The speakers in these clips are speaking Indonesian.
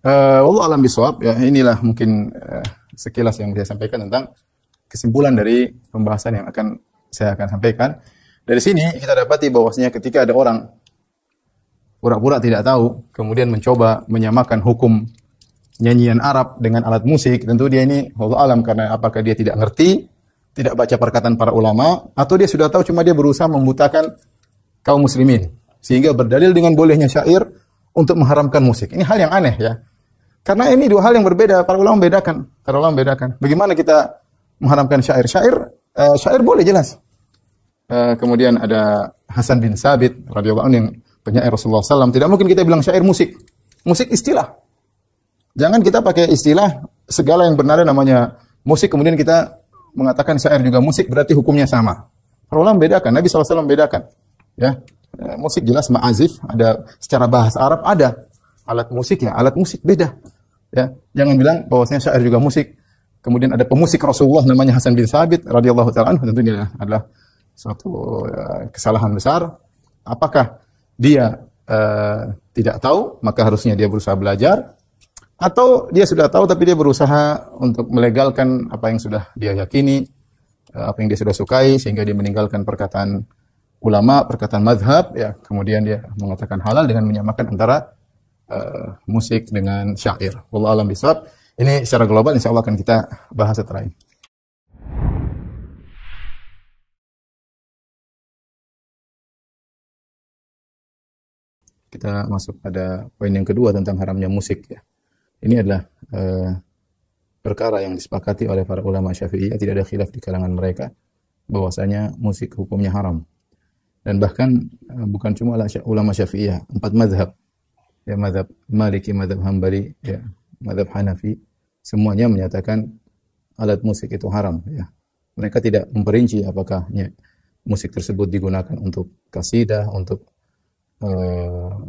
Wallahu alam bisawab. Ya, inilah mungkin sekilas yang saya sampaikan tentang kesimpulan dari pembahasan yang saya akan sampaikan. Dari sini kita dapati bahwasanya ketika ada orang pura-pura tidak tahu, kemudian mencoba menyamakan hukum nyanyian Arab dengan alat musik, tentu dia ini wallahu alam karena apakah dia tidak ngerti, tidak baca perkataan para ulama, atau dia sudah tahu cuma dia berusaha membutakan kaum muslimin sehingga berdalil dengan bolehnya syair untuk mengharamkan musik. Ini hal yang aneh ya. Karena ini dua hal yang berbeda. Para ulama membedakan. Bagaimana kita mengharamkan syair? Syair boleh jelas. Kemudian ada Hasan bin Sabit radhiyallahu anhu yang penyair Rasulullah SAW. Tidak mungkin kita bilang syair musik. Musik istilah. Jangan kita pakai istilah segala yang bernada namanya musik. Kemudian kita mengatakan syair juga musik berarti hukumnya sama. Para ulama membedakan. Nabi SAW membedakan. Ya, musik jelas ma'azif. Ada secara bahasa Arab ada. Alat musik ya, alat musik beda. Ya, jangan bilang bahwasanya syair juga musik. Kemudian ada pemusik Rasulullah namanya Hasan bin Sabit radhiyallahu taala anhu, tentunya adalah suatu kesalahan besar. Apakah dia tidak tahu, maka harusnya dia berusaha belajar, atau dia sudah tahu tapi dia berusaha untuk melegalkan apa yang sudah dia yakini, apa yang dia sudah sukai sehingga dia meninggalkan perkataan ulama, perkataan mazhab ya, kemudian dia mengatakan halal dengan menyamakan antara musik dengan syair. Wallahu a'lam bishawab. Ini secara global insyaallah akan kita bahas setelah ini. Kita masuk pada poin yang kedua tentang haramnya musik ya. Ini adalah perkara yang disepakati oleh para ulama Syafi'iyah, tidak ada khilaf di kalangan mereka bahwasanya musik hukumnya haram. Dan bahkan bukan cuma ulama Syafi'iyah, 4 mazhab. Ya, mazhab Maliki, mazhab Hambali, ya, mazhab Hanafi, semuanya menyatakan alat musik itu haram. Ya. Mereka tidak memperinci apakah musik tersebut digunakan untuk kasidah, untuk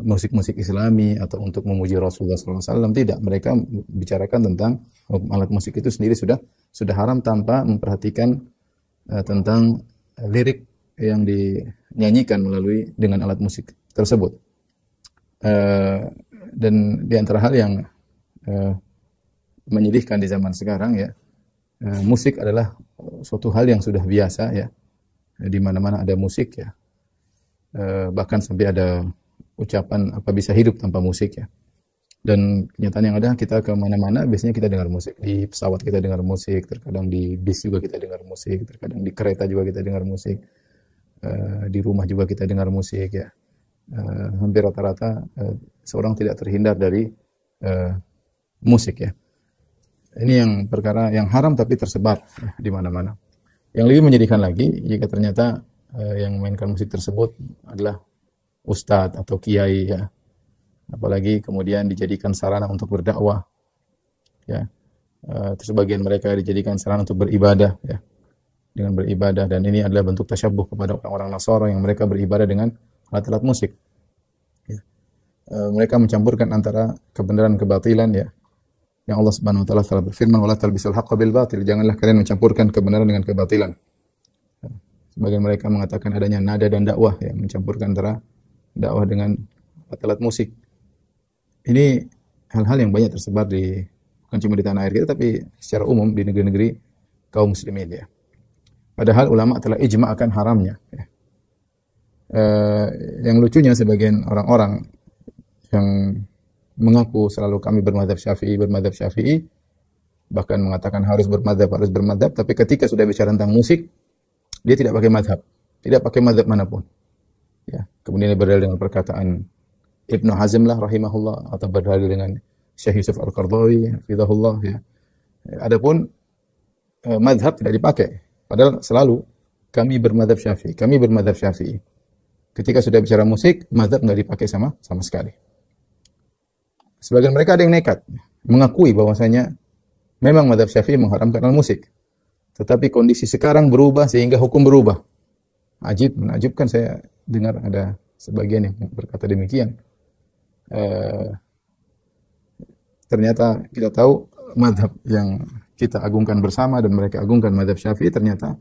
musik-musik Islami, atau untuk memuji Rasulullah SAW. Tidak, mereka bicarakan tentang alat musik itu sendiri sudah haram tanpa memperhatikan tentang lirik yang dinyanyikan melalui dengan alat musik tersebut. Dan di antara hal yang menyedihkan di zaman sekarang ya, musik adalah suatu hal yang sudah biasa ya, di mana-mana ada musik ya, bahkan sampai ada ucapan apa bisa hidup tanpa musik ya. Dan kenyataan yang ada, kita ke mana-mana biasanya kita dengar musik, di pesawat kita dengar musik, terkadang di bis juga kita dengar musik, terkadang di kereta juga kita dengar musik, di rumah juga kita dengar musik ya. Hampir rata-rata seorang tidak terhindar dari musik ya. Ini yang perkara yang haram tapi tersebar di mana-mana. Yang lebih menyedihkan lagi jika ternyata yang memainkan musik tersebut adalah ustadz atau kiai ya. Apalagi kemudian dijadikan sarana untuk berdakwah ya. Sebagian mereka dijadikan sarana untuk beribadah ya. Dengan beribadah, dan ini adalah bentuk tasyabbuh kepada orang-orang Nasara yang mereka beribadah dengan alat-alat musik. Ya. Mereka mencampurkan antara kebenaran kebatilan ya. Yang Allah Subhanahu wa taala telah berfirman, "Wala talbisul haqqo bil batil." Janganlah kalian mencampurkan kebenaran dengan kebatilan. Ya. Sebagian mereka mengatakan adanya nada dan dakwah ya, mencampurkan antara dakwah dengan alat musik. Ini hal-hal yang banyak tersebar bukan cuma di tanah air kita, tapi secara umum di negeri-negeri kaum muslimin ya. Padahal ulama telah ijma akan haramnya. Ya. Yang lucunya sebagian orang-orang yang mengaku selalu kami bermadzhab Syafi'i, bahkan mengatakan harus bermadzhab, tapi ketika sudah bicara tentang musik, dia tidak pakai madzhab manapun. Ya. Kemudian dia berdalil dengan perkataan Ibnu Hazm lah rahimahullah, atau berdalil dengan Syekh Yusuf Al-Qardawi hafizahullah ya. Adapun madzhab tidak dipakai. Padahal selalu kami bermadzhab Syafi'i. Ketika sudah bicara musik, madzhab enggak dipakai sama sekali. Sebagian mereka ada yang nekat mengakui bahwasanya memang madzhab Syafi'i mengharamkan musik. Tetapi kondisi sekarang berubah sehingga hukum berubah. Menakjubkan saya dengar ada sebagian yang berkata demikian. Ternyata kita tahu madzhab yang kita agungkan bersama dan mereka agungkan madzhab Syafi'i ternyata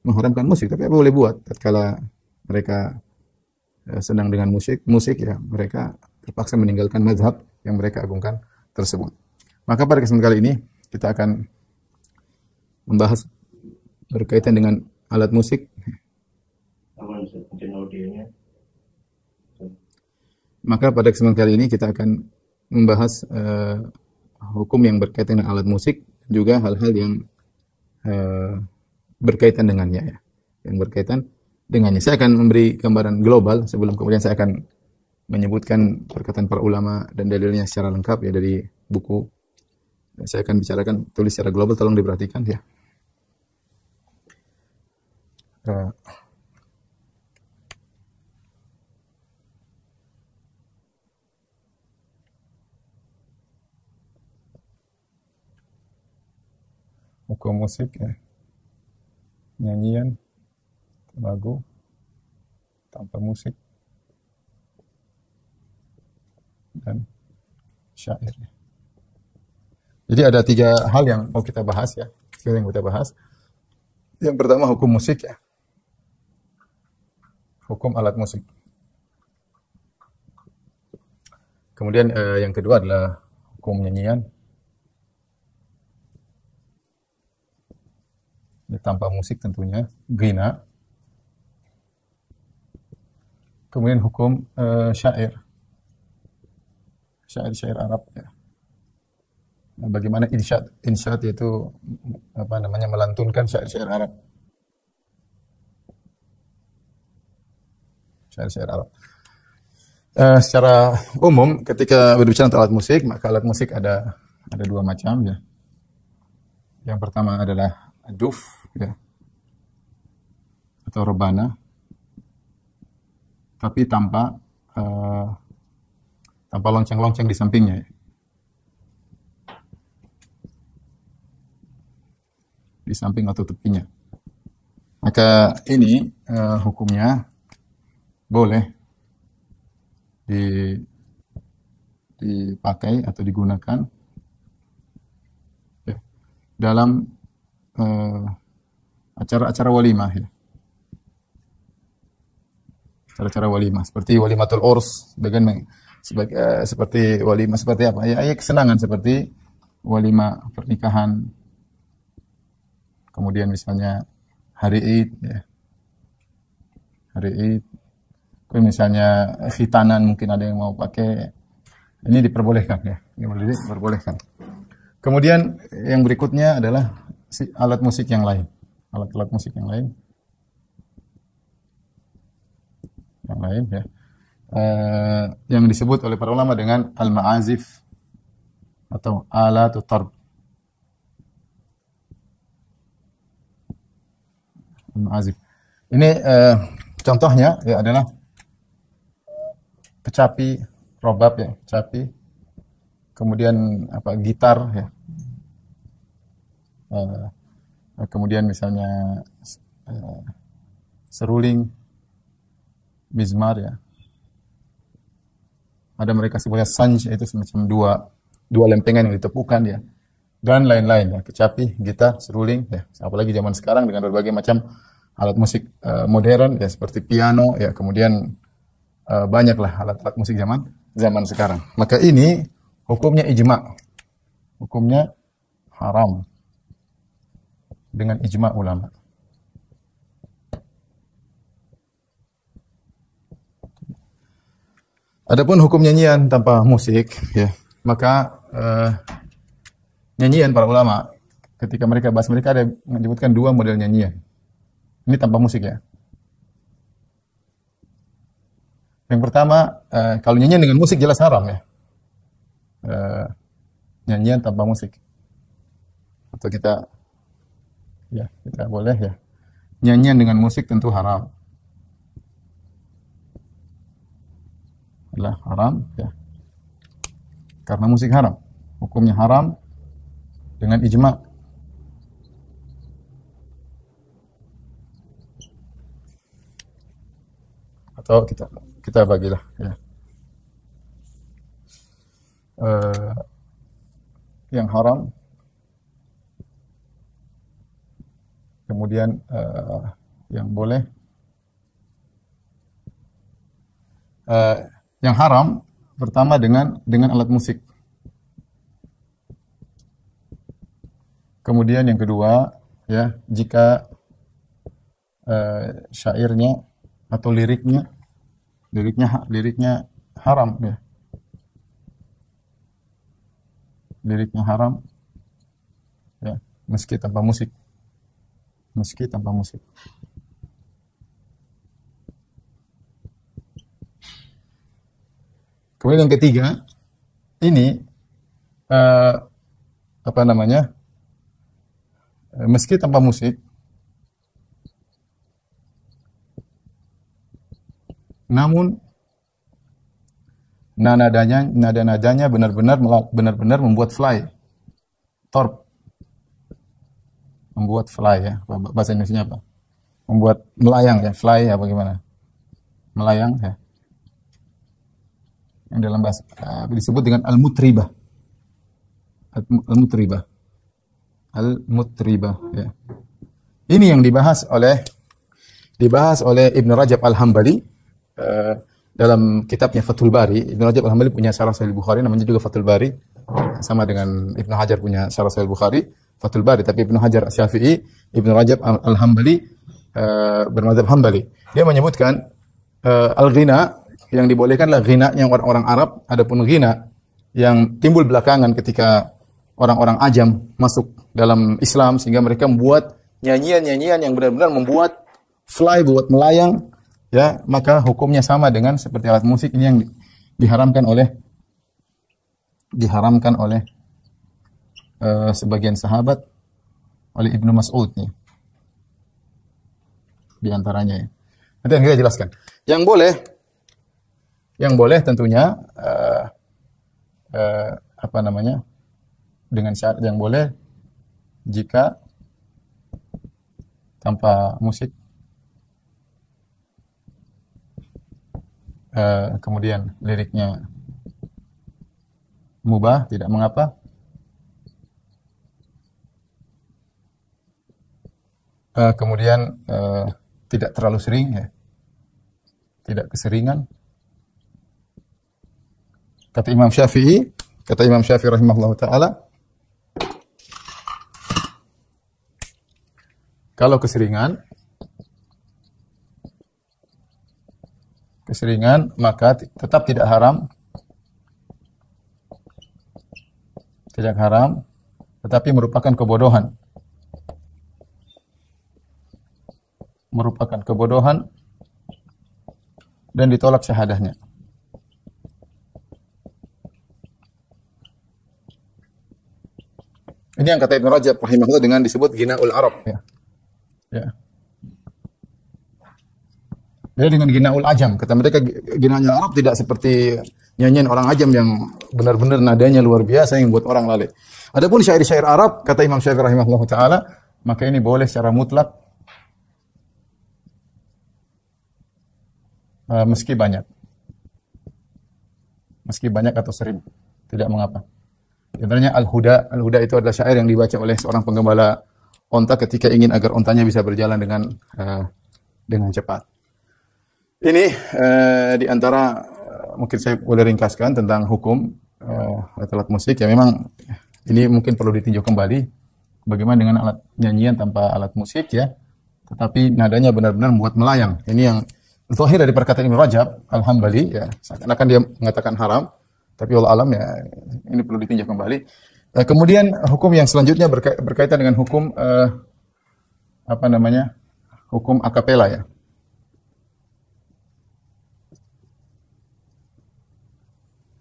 mengharamkan musik. Tapi apa boleh buat? Tatkala mereka senang dengan musik ya, mereka terpaksa meninggalkan mazhab yang mereka agungkan tersebut. Maka pada kesempatan kali ini kita akan membahas berkaitan dengan alat musik. Maka pada kesempatan kali ini kita akan membahas hukum yang berkaitan dengan alat musik, juga hal-hal yang berkaitan dengannya, ya. Yang berkaitan dengannya. Saya akan memberi gambaran global sebelum kemudian saya akan menyebutkan perkataan para ulama dan dalilnya secara lengkap ya dari buku. Saya akan bicarakan tulis secara global, tolong diperhatikan ya. Hukum musik ya. Nyanyian, lagu, tanpa musik, dan syair. Jadi ada 3 hal yang mau kita bahas ya. Yang kita bahas. Yang pertama hukum musik ya. Hukum alat musik. Kemudian yang kedua adalah hukum nyanyian. Ya, tanpa musik tentunya, ghina. Kemudian hukum syair. Syair-syair Arab ya. Nah, bagaimana insyad yaitu melantunkan syair-syair Arab. Syair-syair Arab. Secara umum ketika berbicara tentang alat musik, maka alat musik ada 2 macam ya. Yang pertama adalah duf ya. Atau rebana. Tapi tanpa lonceng-lonceng di sampingnya ya. Di samping atau tepinya. Maka ini hukumnya boleh dipakai atau digunakan ya, dalam acara-acara walimah ya. Acara-acara walimah seperti walimatul urs, seperti walimah seperti apa? Ya, kesenangan seperti walimah pernikahan. Kemudian misalnya hari Id ya. Hari Id. Kemudian misalnya khitanan mungkin ada yang mau pakai. Ini diperbolehkan ya. Ini diperbolehkan. Kemudian yang berikutnya adalah alat musik yang lain. Alat-alat musik yang lain. Yang lain ya. Yang disebut oleh para ulama dengan al-ma'azif atau alatut tarb. Al-ma'azif. Ini contohnya ya adalah kecapi, robab ya, kecapi. Kemudian gitar ya. Kemudian misalnya seruling, mizmar ya. Ada mereka sebutnya sanj, itu semacam dua lempengan yang ditepukan ya. Dan lain-lain ya, kecapi, gitar, seruling ya. Apalagi zaman sekarang dengan berbagai macam alat musik modern ya seperti piano ya, kemudian banyaklah alat-alat musik zaman sekarang. Maka ini hukumnya ijma. Hukumnya haram dengan ijma ulama. Adapun hukum nyanyian tanpa musik ya, maka nyanyian para ulama ketika mereka bahas, mereka ada menyebutkan 2 model nyanyian. Ini tanpa musik ya. Yang pertama, kalau nyanyian dengan musik jelas haram ya. Nyanyian tanpa musik. Atau kita boleh ya. Nyanyian dengan musik tentu haram. Adalah haram ya. Karena musik haram. Hukumnya haram dengan ijma'. Atau kita bagilah ya. Yang haram, kemudian yang boleh, yang haram pertama dengan alat musik. Kemudian yang kedua, ya, jika syairnya atau liriknya haram, ya. Liriknya haram, ya, meski tanpa musik. Kemudian yang ketiga, ini apa namanya? Meski tanpa musik, namun nada-nadanya benar-benar membuat fly, torp, membuat fly, ya. Bahasa Indonesia apa? Membuat melayang, ya, fly, ya, bagaimana? Melayang, ya. Yang dalam bahasa disebut dengan al-mutribah. Al-mutribah, ya. Ini yang dibahas oleh Ibnu Rajab Al-Hambali dalam kitabnya Fathul Bari. Ibnu Rajab Al-Hambali punya Syarah Sahih Bukhari, namanya juga Fathul Bari, sama dengan Ibnu Hajar punya Syarah Sahih Bukhari, Fathul Bari. Tapi Ibnu Hajar Syafi'i, Ibnu Rajab Al-Hambali bermadzhab Hambali. Dia menyebutkan al-ghina yang dibolehkanlah ghina yang orang-orang Arab, adapun ghina yang timbul belakangan ketika orang-orang Ajam masuk dalam Islam sehingga mereka membuat nyanyian-nyanyian yang benar-benar membuat fly, buat melayang, ya, maka hukumnya sama dengan seperti alat musik. Ini yang diharamkan oleh sebagian sahabat, oleh Ibnu Mas'ud, ya, di antaranya, ya. Nanti yang kita jelaskan. Yang boleh tentunya apa namanya? Dengan syarat yang boleh jika tanpa musik, kemudian liriknya mubah, tidak mengapa. Kemudian tidak terlalu sering, ya, tidak keseringan. Kata Imam Syafi'i rahimahullah taala, kalau keseringan maka tetap tidak haram, tetapi merupakan kebodohan dan ditolak syahadahnya. Ini yang kata Ibnu Rajab rahimahullah dengan disebut ghinaul Arab, ya. Ya. Beda dengan ghinaul Ajam. Kata mereka ghinaul Arab tidak seperti nyanyian orang Ajam yang benar-benar nadanya luar biasa yang buat orang lalai. Adapun syair-syair Arab, kata Imam Syafi'i rahimahullah taala, maka ini boleh secara mutlak meski banyak atau sering, tidak mengapa. Di antaranya Al-Huda itu adalah syair yang dibaca oleh seorang penggembala onta ketika ingin agar ontanya bisa berjalan dengan cepat. Ini di antara mungkin saya boleh ringkaskan tentang hukum alat musik, ya. Memang ini mungkin perlu ditinjau kembali bagaimana dengan alat nyanyian tanpa alat musik, ya, tetapi nadanya benar-benar membuat melayang. Ini yang zahir dari perkataan Ibnu Rajab Al-Hambali, ya, seakan-akan dia mengatakan haram. Tapi Allah alam, ya, ini perlu ditinjau kembali. Kemudian hukum yang selanjutnya berkaitan dengan hukum hukum akapela, ya.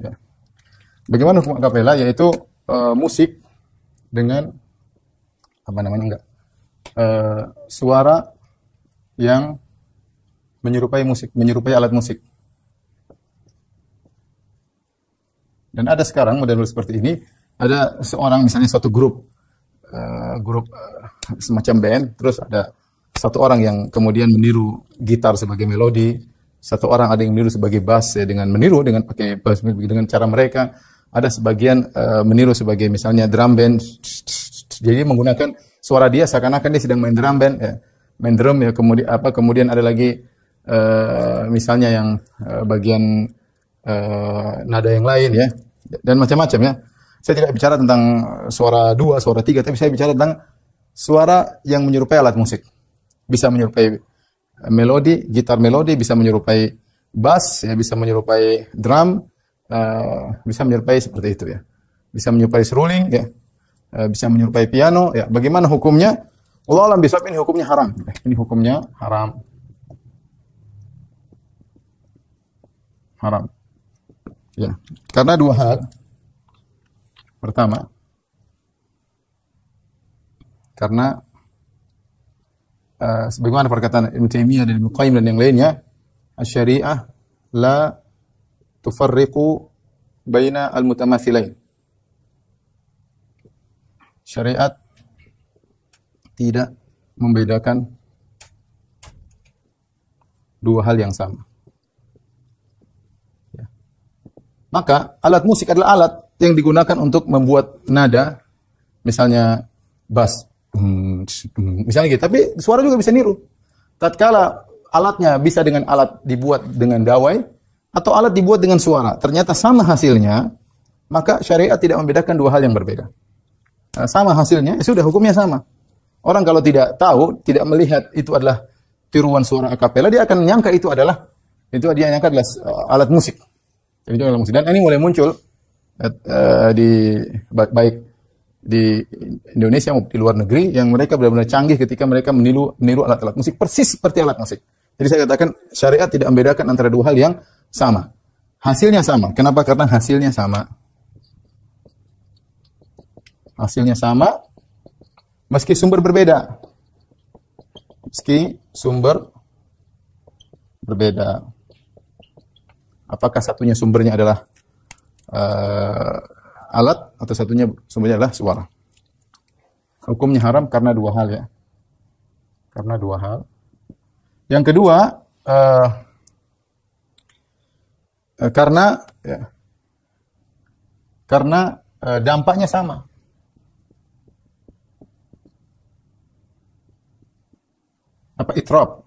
Ya. Bagaimana hukum akapela? Yaitu musik dengan suara yang menyerupai alat musik. Dan ada sekarang model seperti ini, ada seorang misalnya suatu grup semacam band, terus ada satu orang yang kemudian meniru gitar sebagai melodi, satu orang ada yang meniru sebagai bass, ya, dengan pakai bass dengan cara mereka, ada sebagian meniru sebagai misalnya drum band, jadi menggunakan suara dia seakan-akan dia sedang main drum band, ya, main drum, ya, kemudian ada lagi misalnya yang bagian nada yang lain, ya, dan macam-macam, ya. Saya tidak bicara tentang suara dua, suara tiga, tapi saya bicara tentang suara yang menyerupai alat musik. Bisa menyerupai melodi, gitar melodi, bisa menyerupai bass, ya, bisa menyerupai drum, bisa menyerupai seperti itu ya. Bisa menyerupai seruling, ya, bisa menyerupai piano. Ya. Bagaimana hukumnya? Allah alam bisawab, ini hukumnya haram. Ini hukumnya haram. Haram. Ya, karena dua hal. Pertama, karena sebagaimana perkataan Ibnu Taimiyah dan Ibnu Qayyim dan yang lainnya, asy-syariah la tufarriqu baina al-mutamathilain. Syariat tidak membedakan dua hal yang sama. Ya. Maka alat musik adalah alat yang digunakan untuk membuat nada, misalnya bass, misalnya gitu. Tapi suara juga bisa niru. Tatkala alatnya bisa dengan alat dibuat dengan dawai atau alat dibuat dengan suara, ternyata sama hasilnya, maka syariat tidak membedakan dua hal yang berbeda. Sama hasilnya, ya sudah hukumnya sama. Orang kalau tidak tahu, tidak melihat itu adalah tiruan suara akapela, dia akan menyangka itu adalah alat musik. Itu alat musik. Dan ini mulai muncul di baik di Indonesia maupun di luar negeri yang mereka benar-benar canggih ketika mereka meniru alat-alat musik persis seperti alat musik. Jadi saya katakan syariat tidak membedakan antara dua hal yang sama. Hasilnya sama. Kenapa? Karena hasilnya sama. Hasilnya sama, meski sumber berbeda. Meski sumber berbeda. Apakah satunya sumbernya adalah alat atau satunya sumbernya adalah suara? Hukumnya haram karena dua hal ya. Karena dua hal. Yang kedua, karena dampaknya sama. Apa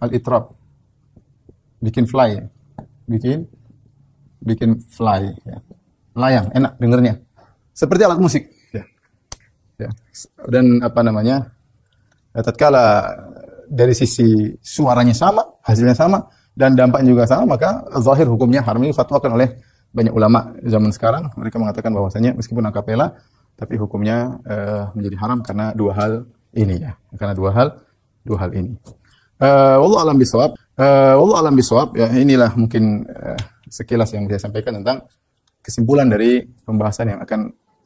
al-itrab, bikin fly, bikin fly, ya. Melayang, enak dengernya, seperti alat musik, ya. Ya. Dan apa namanya, tatkala dari sisi suaranya sama, hasilnya sama, dan dampaknya juga sama, maka zahir hukumnya haram. Ini fatwakan oleh banyak ulama zaman sekarang. Mereka mengatakan bahwasanya meskipun akapela, tapi hukumnya menjadi haram karena dua hal ini ya, karena dua hal ini. Wallahu alam bisawab. Wallahu alam bisawab. Ya, inilah mungkin sekilas yang saya sampaikan tentang kesimpulan dari pembahasan yang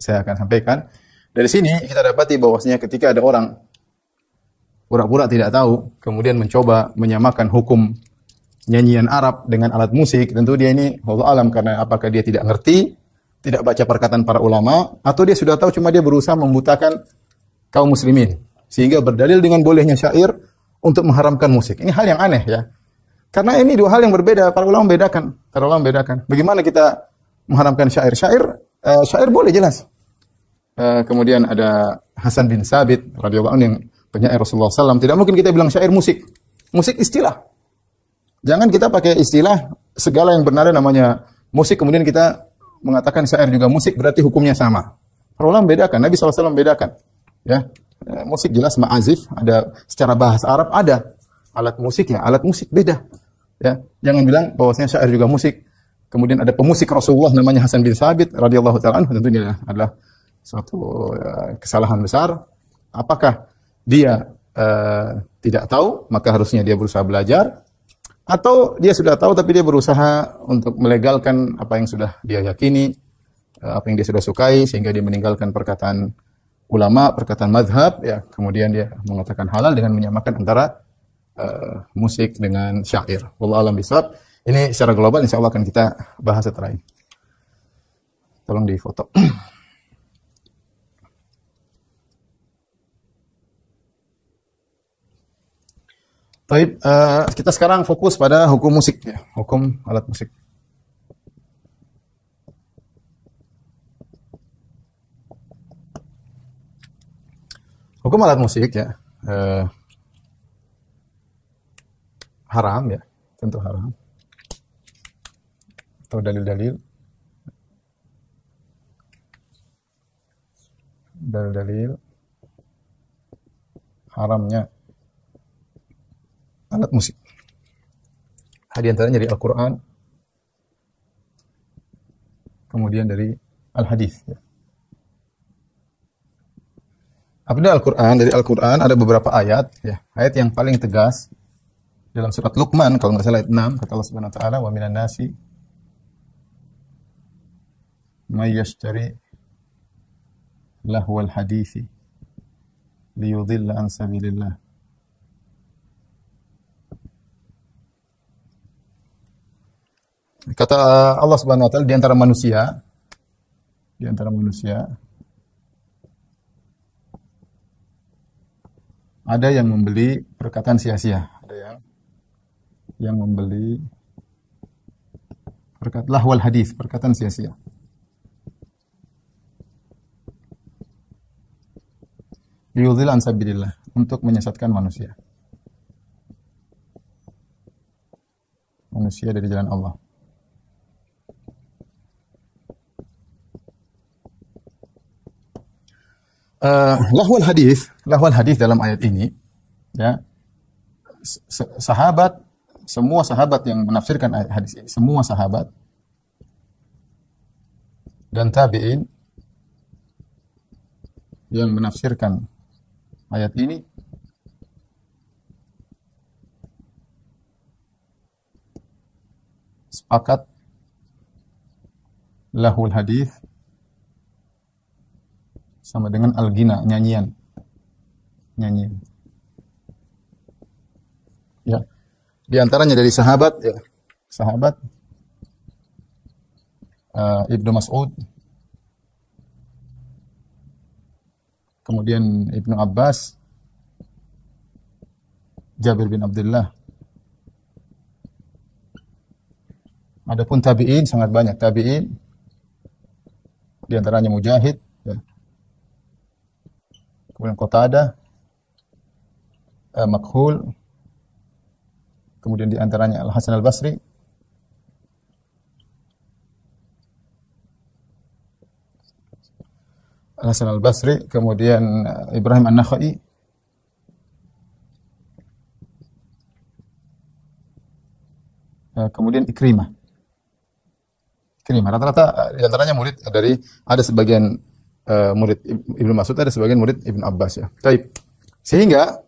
saya akan sampaikan. Dari sini kita dapati bahwasanya ketika ada orang pura-pura tidak tahu, kemudian mencoba menyamakan hukum nyanyian Arab dengan alat musik, tentu dia ini wallahu alam karena apakah dia tidak ngerti, tidak baca perkataan para ulama, atau dia sudah tahu cuma dia berusaha membutakan kaum muslimin sehingga berdalil dengan bolehnya syair untuk mengharamkan musik. Ini hal yang aneh ya. Karena ini dua hal yang berbeda. Para ulama membedakan. Bagaimana kita mengharamkan syair? Syair boleh jelas. Kemudian ada Hasan bin Sabit radhiyallahu anhu yang penyair Rasulullah SAW. Tidak mungkin kita bilang syair musik. Musik istilah. Jangan kita pakai istilah segala yang bernada namanya musik. Kemudian kita mengatakan syair juga musik. Berarti hukumnya sama. Para ulama membedakan. Nabi SAW membedakan. Ya. Musik jelas ma'azif, ada secara bahasa Arab ada. Alat musik ya, alat musik beda. Ya, jangan bilang bahwasanya syair juga musik. Kemudian ada pemusik Rasulullah namanya Hasan bin Sabit radhiyallahu taala anhu, tentu ini adalah suatu kesalahan besar. Apakah dia tidak tahu, maka harusnya dia berusaha belajar, atau dia sudah tahu tapi dia berusaha untuk melegalkan apa yang sudah dia yakini, apa yang dia sudah sukai sehingga dia meninggalkan perkataan ulama, perkataan madhab, ya, kemudian dia mengatakan halal dengan menyamakan antara musik dengan syair. Wallahu a'lam bishawab. Ini secara global insya Allah akan kita bahas setelah ini. Tolong difoto. Baik, kita sekarang fokus pada hukum musik, ya, hukum alat musik. Hukum alat musik ya haram ya, tentu haram. Atau dalil-dalil. dalil haramnya alat musik. Di antaranya dari Al-Quran, kemudian dari Al-Hadis. Ya. Apabila Al-Quran, dari Al-Quran ada beberapa ayat, ya, ayat yang paling tegas dalam surat Luqman, kalau nggak salah ayat 6, kata Allah Subhanahu wa taala, "Wa minan nasi may yashtari lahwal hadisi liyudilla an sabilillah." Kata Allah Subhanahu wa taala, di antara manusia ada yang membeli perkataan sia-sia, ada yang membeli lahwal hadis, perkataan sia-sia. Liyudhil an sabilillah, untuk menyesatkan manusia dari jalan Allah. Lahwal hadis dalam ayat ini, ya, semua sahabat yang menafsirkan ayat hadis ini, semua sahabat dan tabi'in yang menafsirkan ayat ini sepakat lahwal hadis sama dengan al-ghina, nyanyian. Ya. Di antaranya dari sahabat, ya, Ibnu Mas'ud, kemudian Ibnu Abbas, Jabir bin Abdullah. Adapun tabi'in sangat banyak tabi'in, di antaranya Mujahid, ya. Kemudian Qatadah, Makhul, kemudian di antaranya Al-Hasan Al-Basri, kemudian Ibrahim An-Nakhai, kemudian Ikrimah. Rata-rata di antaranya murid dari, ada sebagian murid Ibnu Mas'ud, ada sebagian murid Ibnu Abbas, ya. Baik. Sehingga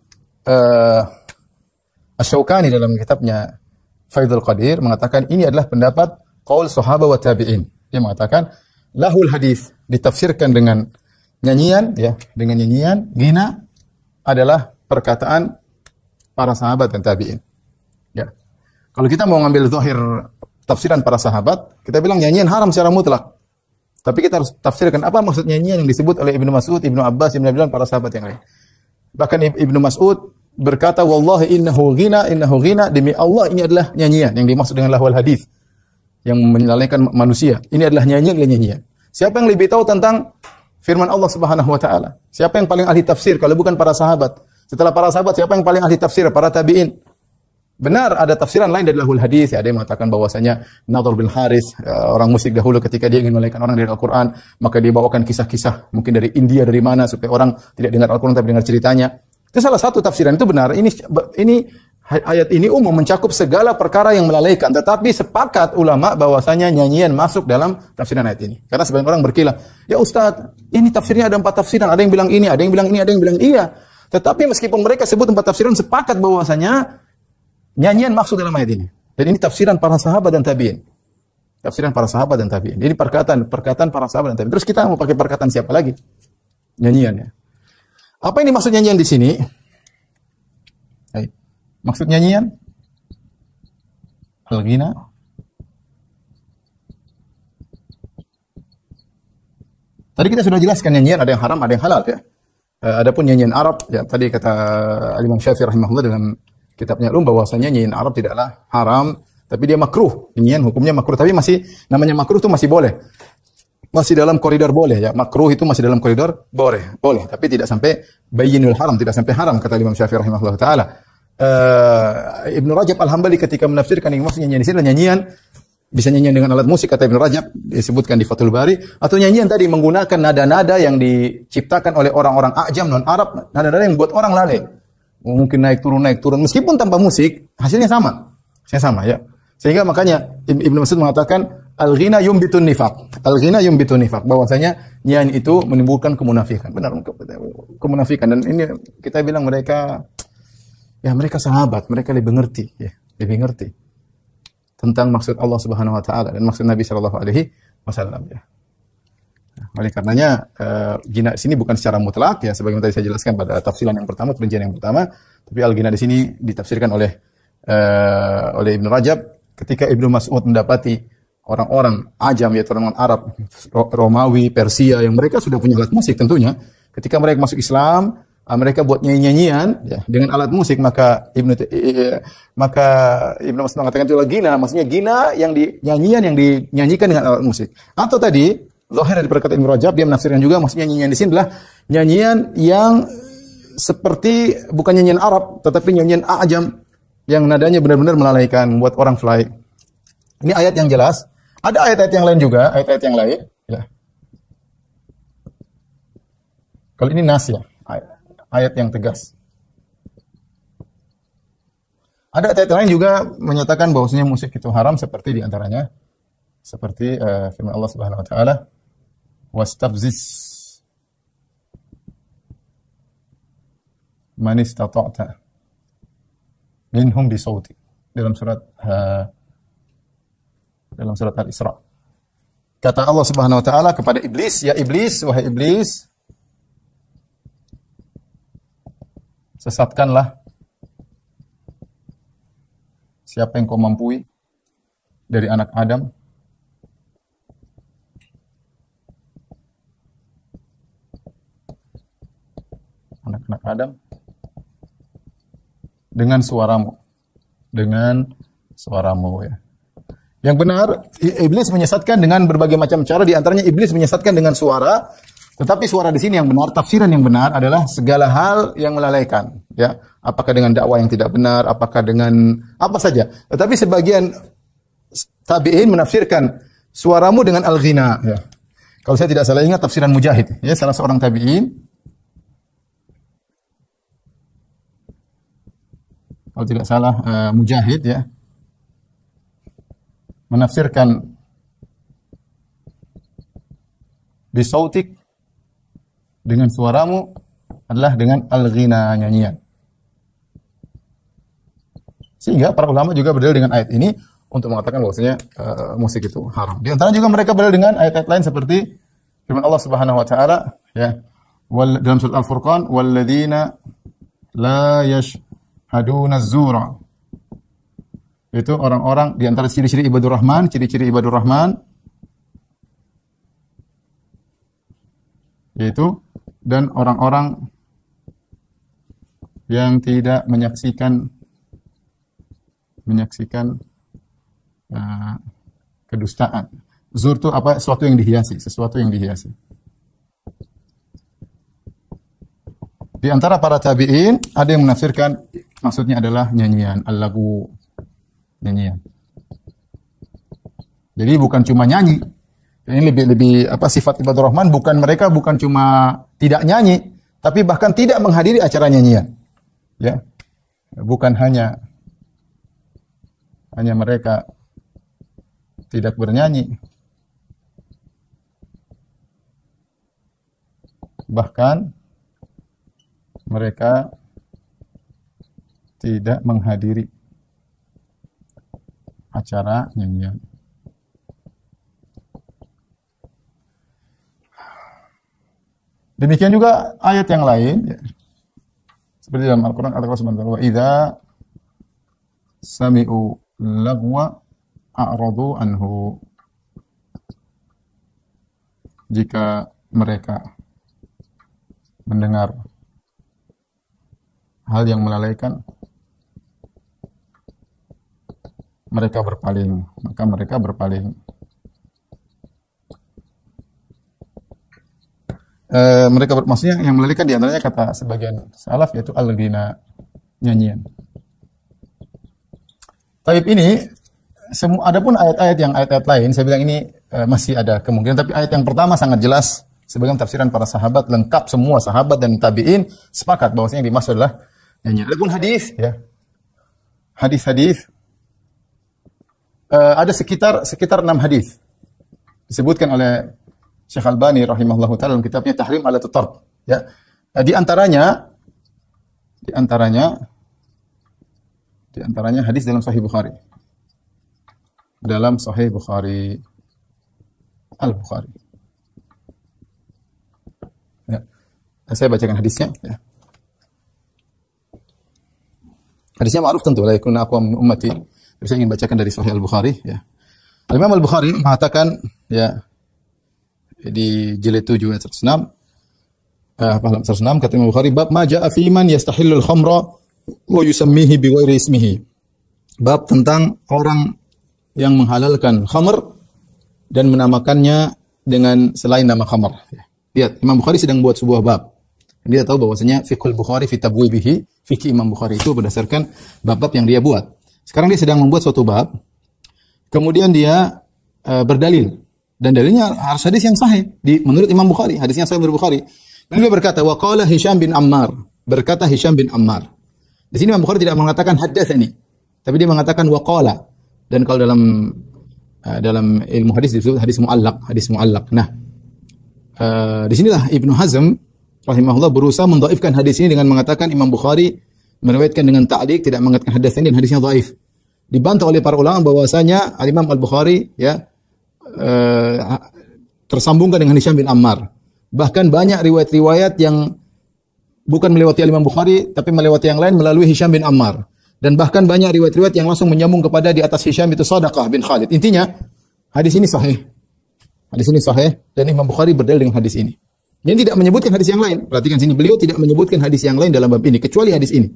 Asy-Syaukani dalam kitabnya Faidul Qadir mengatakan ini adalah pendapat qaul sahabat wa tabi'in. Dia mengatakan lahul hadis ditafsirkan dengan nyanyian, ya, dengan nyanyian, ghina adalah perkataan para sahabat dan tabi'in. Ya. Kalau kita mau ngambil zahir tafsiran para sahabat, kita bilang nyanyian haram secara mutlak. Tapi kita harus tafsirkan apa maksud nyanyian yang disebut oleh Ibnu Mas'ud, Ibnu Abbas, Ibnu Abdullah, para sahabat yang lain. Bahkan Ibnu Mas'ud berkata, "Wallahi innahu ghina, demi Allah ini adalah nyanyian." Yang dimaksud dengan lahwal hadis, yang menyalahkan manusia. Ini adalah nyanyian. Siapa yang lebih tahu tentang firman Allah Subhanahu wa taala? Siapa yang paling ahli tafsir kalau bukan para sahabat? Setelah para sahabat, siapa yang paling ahli tafsir? Para tabi'in. Benar, ada tafsiran lain dari lahul hadis. Ada yang mengatakan bahwasanya Nadhr bin Haris, orang musyrik dahulu, ketika dia ingin melahirkan orang dari Al-Quran, maka dia bawakan kisah-kisah mungkin dari India, dari mana, supaya orang tidak dengar Al-Quran tapi dengar ceritanya. Itu salah satu tafsiran, itu benar. Ini ayat ini umum, mencakup segala perkara yang melalaikan. Tetapi sepakat ulama bahwasanya nyanyian masuk dalam tafsiran ayat ini. Karena sebagian orang berkilah, ya Ustaz, ini tafsirnya ada 4 tafsiran. Ada yang bilang ini, ada yang bilang ini, ada yang bilang iya. Tetapi meskipun mereka sebut 4 tafsiran, sepakat bahwasanya nyanyian masuk dalam ayat ini. Dan ini tafsiran para sahabat dan tabi'in. Jadi perkataan para sahabat dan tabi'in. Terus kita mau pakai perkataan siapa lagi? Nyanyian, ya. Apa ini maksud nyanyian di sini? Maksud nyanyian al-ghina, tadi kita sudah jelaskan nyanyian ada yang haram, ada yang halal, ya. Adapun nyanyian Arab, ya, tadi kata Imam Syafi'i rahimahullah dalam kitabnya bahwasanya nyanyian Arab tidaklah haram, tapi dia makruh. Nyanyian hukumnya makruh, tapi masih namanya makruh itu masih boleh. Masih dalam koridor boleh, ya. Makruh itu masih dalam koridor boleh, tapi tidak sampai bayyinul haram, tidak sampai haram, kata Imam Syafi'i rahimahullah taala. Ibnu Rajab Al-Hambali ketika menafsirkan yang maksudnya nyanyian di sini nyanyian bisa nyanyian dengan alat musik kata Ibnu Rajab disebutkan di Fathul Bari, atau nyanyian tadi menggunakan nada-nada yang diciptakan oleh orang-orang ajam non Arab, nada-nada yang buat orang lalai. Mungkin naik turun meskipun tanpa musik hasilnya sama. Ya. Sehingga makanya Ibnu Mas'ud mengatakan al-ghina yumbitun nifaq. Al-ghina yumbitun nifaq, bahwasanya nyanyi itu menimbulkan kemunafikan. Benar, kemunafikan. Dan ini kita bilang mereka sahabat, mereka lebih ngerti tentang maksud Allah Subhanahu wa taala dan maksud Nabi sallallahu alaihi wasallam ya. Nah, oleh karenanya ghina di sini bukan secara mutlak ya, sebagaimana tadi saya jelaskan pada tafsiran yang pertama, perincian yang pertama, tapi al-ghina di sini ditafsirkan oleh Ibnu Rajab ketika Ibnu Mas'ud mendapati orang-orang ajam yaitu orang Arab, Romawi, Persia yang mereka sudah punya alat musik tentunya. Ketika mereka masuk Islam, mereka buat nyanyi-nyanyian ya, dengan alat musik, maka Ibnu Mas'ud mengatakan itu ghina, maksudnya ghina yang nyanyian yang dinyanyikan dengan alat musik. Atau tadi zahir dari perkataan Ibnu Rajab, dia menafsirkan juga maksudnya nyanyian di sini adalah nyanyian yang seperti bukan nyanyian Arab tetapi nyanyian ajam yang nadanya benar-benar melalaikan, membuat orang fly. Ini ayat yang jelas. Ada ayat-ayat yang lain juga, ayat-ayat yang lain ya. Kalau ini nas ya, ayat yang tegas. Ada ayat lain juga menyatakan bahwasanya musik itu haram, seperti diantaranya seperti firman Allah Subhanahu wa taala, wastafziz man istata'ta minhum bisautik, dalam surat Al-Isra. Kata Allah Subhanahu wa taala kepada iblis, ya iblis, wahai iblis, sesatkanlah siapa yang kau mampui dari anak Adam anak-anak Adam dengan suaramu ya. Yang benar, iblis menyesatkan dengan berbagai macam cara, di antaranya iblis menyesatkan dengan suara. Tetapi suara di sini yang benar, tafsiran yang benar adalah segala hal yang melalaikan, ya. Apakah dengan dakwah yang tidak benar, apakah dengan apa saja. Tetapi sebagian tabi'in menafsirkan suaramu dengan al-ghina, ya. Kalau saya tidak salah ingat tafsiran Mujahid, ya, salah seorang tabi'in. Kalau tidak salah Mujahid, ya, menafsirkan bisautik, dengan suaramu, adalah dengan al-ghina, nyanyian. Sehingga para ulama juga berdalil dengan ayat ini untuk mengatakan bahwasanya musik itu haram. Di antara juga mereka berdalil dengan ayat-ayat lain seperti firman Allah Subhanahu wa taala, ya, dalam surat Al-Furqan, walladzina la yashhaduna az-zura. Itu orang-orang, di antara ciri-ciri ibadur rahman, yaitu dan orang-orang yang tidak menyaksikan kedustaan. Zur itu apa? Sesuatu yang dihiasi. Di antara para tabi'in ada yang menafsirkan maksudnya adalah nyanyian, al-lagu, nyanyian. Jadi bukan cuma nyanyi. Ini lebih apa, sifat ibadur rahman, mereka bukan cuma tidak nyanyi, tapi bahkan tidak menghadiri acara nyanyian. Ya. Bukan hanya mereka tidak bernyanyi, bahkan mereka tidak menghadiri acara nyanyian. Demikian juga ayat yang lain, ya. Seperti dalam Al-Quran, Allah SWT, wa idza sami'u lagwa a'radu anhu. Jika mereka mendengar hal yang melalaikan, mereka berpaling. Maksudnya yang melalaikan di antaranya kata sebagian salaf yaitu al-ghina, nyanyian. Taib ini adapun ayat-ayat ayat-ayat lain, saya bilang ini masih ada kemungkinan. Tapi ayat yang pertama sangat jelas. Sebagian tafsiran para sahabat lengkap, semua sahabat dan tabiin sepakat bahwasanya yang dimaksud adalah nyanyian. Adapun hadis, ya, hadis-hadis ada sekitar 6 hadis disebutkan oleh Syekh Albani rahimahullahu taala dalam kitabnya Tahrim ala Tarb. Ya, di antaranya hadis dalam Sahih Bukhari. Dalam Sahih Bukhari Al-Bukhari. Ya. Saya bacakan hadisnya. Ya. Hadisnya ma'ruf tentu, la yakuna aqwam min ummati. Saya ingin bacakan dari Sahih Al-Bukhari. Ya. Imam Al-Bukhari mengatakan, ya, di jilid 7 ayat 106, halaman 106, kata Imam Al-Bukhari, bab ma ja'a fi man yastahillul khamra wa yusammihi bi ghairi ismihi. Bab tentang orang yang menghalalkan khamr dan menamakannya dengan selain nama khamr. Lihat, Imam Bukhari sedang buat sebuah bab. Dia tahu bahwasanya fiqhul Bukhari fi tabwibihi, fikih Imam Bukhari itu berdasarkan bab-bab yang dia buat. Sekarang dia sedang membuat suatu bab, kemudian dia berdalil, dan dalilnya harus hadis yang sahih menurut Imam Bukhari, hadisnya sahih menurut Bukhari. Dan dia berkata, wa qala Hisham bin Ammar, berkata Hisham bin Ammar. Di sini Imam Bukhari tidak mengatakan haddatsani, tapi dia mengatakan wa qala. Dan kalau dalam ilmu hadis disebut hadis muallaq. Nah, di sinilah Ibnu Hazm rahimahullah berusaha mendhaifkan hadis ini dengan mengatakan Imam Bukhari meriwayatkan dengan ta'liq, tidak mengatakan haddatsani, dan hadisnya dhaif. Dibantah oleh para ulama bahwasanya Imam Al-Bukhari, ya, tersambungkan dengan Hisham bin Ammar. Bahkan banyak riwayat-riwayat yang bukan melewati Imam Bukhari tapi melewati yang lain melalui Hisham bin Ammar. Dan bahkan banyak riwayat-riwayat yang langsung menyambung kepada di atas Hisham itu Sadaqah bin Khalid. Intinya hadis ini sahih. Hadis ini sahih dan Imam Bukhari berdalil dengan hadis ini. Dia tidak menyebutkan hadis yang lain. Perhatikan sini, beliau tidak menyebutkan hadis yang lain dalam bab ini kecuali hadis ini.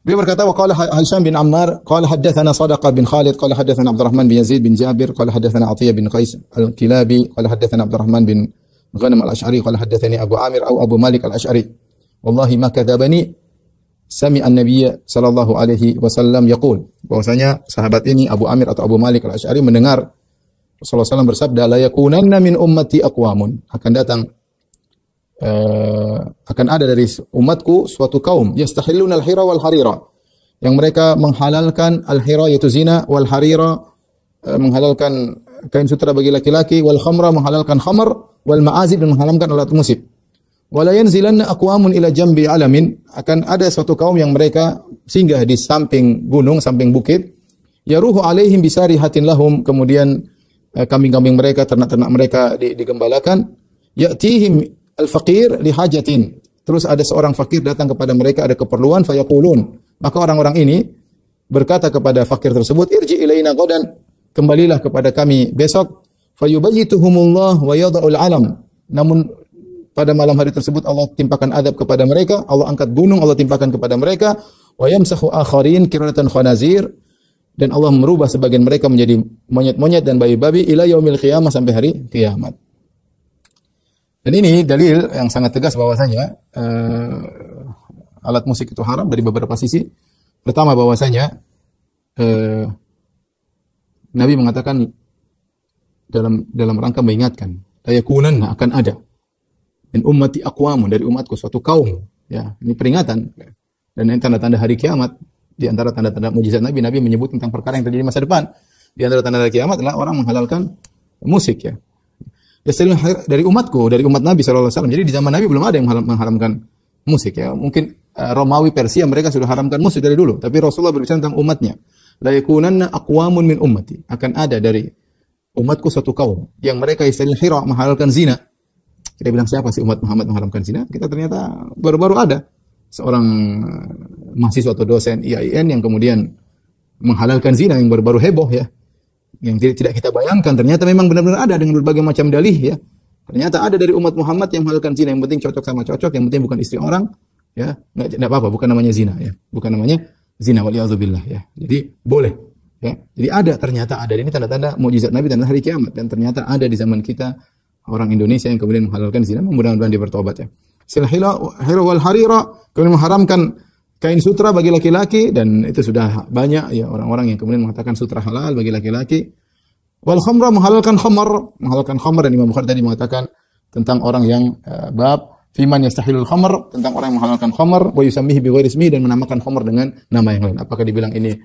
Beliau berkata, wa qala Hisham bin Ammar qala haddatsana Sadaqah bin Khalid qala haddatsana Abdurrahman bin Yazid bin Jabir qala haddatsana Atiyah bin Qais al-Kilabi qala haddatsana Abdurrahman bin Ghanam al-Ash'ari qala haddatsani Abu Amir atau Abu Malik al-Ash'ari. Wallahi ma kadzabani sami'a an-nabiy sallallahu alaihi wasallam yaqul. Bahwasanya sahabat ini Abu Amir atau Abu Malik al-Ash'ari mendengar Rasulullah SAW bersabda, la yakunanna min ummati aqwamun, akan ada dari umatku suatu kaum yastahilluna al-hira wal harira, yang mereka menghalalkan al-hira yaitu zina, wal harira menghalalkan kain sutra bagi laki-laki, wal khamra menghalalkan khamr, wal ma'azib dan menghalalkan alat musik. Wala yanzilanna aqwamun ila jambi alamin, akan ada suatu kaum yang mereka singgah di samping gunung, samping bukit, yaruhu alaihim bisarihatin lahum, kemudian kambing-kambing mereka, ternak-ternak mereka digembalakan, ya'tihim al-faqir li hajatin. Terus ada seorang fakir datang kepada mereka, ada keperluan, fayaqulun. Maka orang-orang ini berkata kepada fakir tersebut, irji ilaina ghadan, kembalilah kepada kami besok, fayubayyituhumullah wa yada'ul alam. Namun pada malam hari tersebut Allah timpakan adab kepada mereka, Allah angkat gunung, Allah timpakan kepada mereka, wa yamsahu akharin kiradatan khanazir, dan Allah merubah sebagian mereka menjadi monyet-monyet dan babi-babi ila yaumil qiyamah, sampai hari kiamat. Dan ini dalil yang sangat tegas bahwasanya alat musik itu haram dari beberapa sisi. Pertama bahwasanya Nabi mengatakan dalam rangka mengingatkan, layakunanna, akan ada min ummati aqwamun, dari umatku suatu kaum, ya, ini peringatan dan ini tanda-tanda hari kiamat. Di antara tanda-tanda mukjizat Nabi menyebut tentang perkara yang terjadi masa depan. Di antara tanda hari kiamat adalah orang menghalalkan musik, ya. Dari umatku, dari umat Nabi SAW. Jadi di zaman Nabi belum ada yang mengharamkan musik, ya. Mungkin Romawi, Persia, mereka sudah haramkan musik dari dulu. Tapi Rasulullah berbicara tentang umatnya. La yakunanna aqwamun min ummati, akan ada dari umatku suatu kaum yang mereka istilah hira, menghalalkan zina. Kita bilang, siapa sih umat Muhammad mengharamkan zina? Kita ternyata baru-baru ada seorang mahasiswa atau dosen IAIN yang kemudian menghalalkan zina, yang baru-baru heboh, ya. Yang tidak kita bayangkan, ternyata memang benar-benar ada dengan berbagai macam dalih, ya. Ternyata ada dari umat Muhammad yang menghalalkan zina. Yang penting cocok sama cocok, yang penting bukan istri orang, ya. Enggak apa-apa, bukan namanya zina, ya. Bukan namanya zina, waliyadzubillah, ya. Jadi boleh, ya. Jadi ada, ternyata ada. Ini tanda-tanda mukjizat Nabi dan hari kiamat, dan ternyata ada di zaman kita orang Indonesia yang kemudian menghalalkan zina. Mudah-mudahan dia bertobat, ya. Silahila hira wal harira, kemudian mengharamkan kain sutra bagi laki-laki, dan itu sudah banyak ya orang-orang yang kemudian mengatakan sutra halal bagi laki-laki. Wal khamra, menghalalkan khamar, dan Imam Bukhari tadi mengatakan tentang orang yang bab fiman yastahilul khamr, tentang orang yang menghalalkan khamar, wa yusammihi bi ghairi ismihi, dan menamakan khamar dengan nama yang lain. Apakah dibilang ini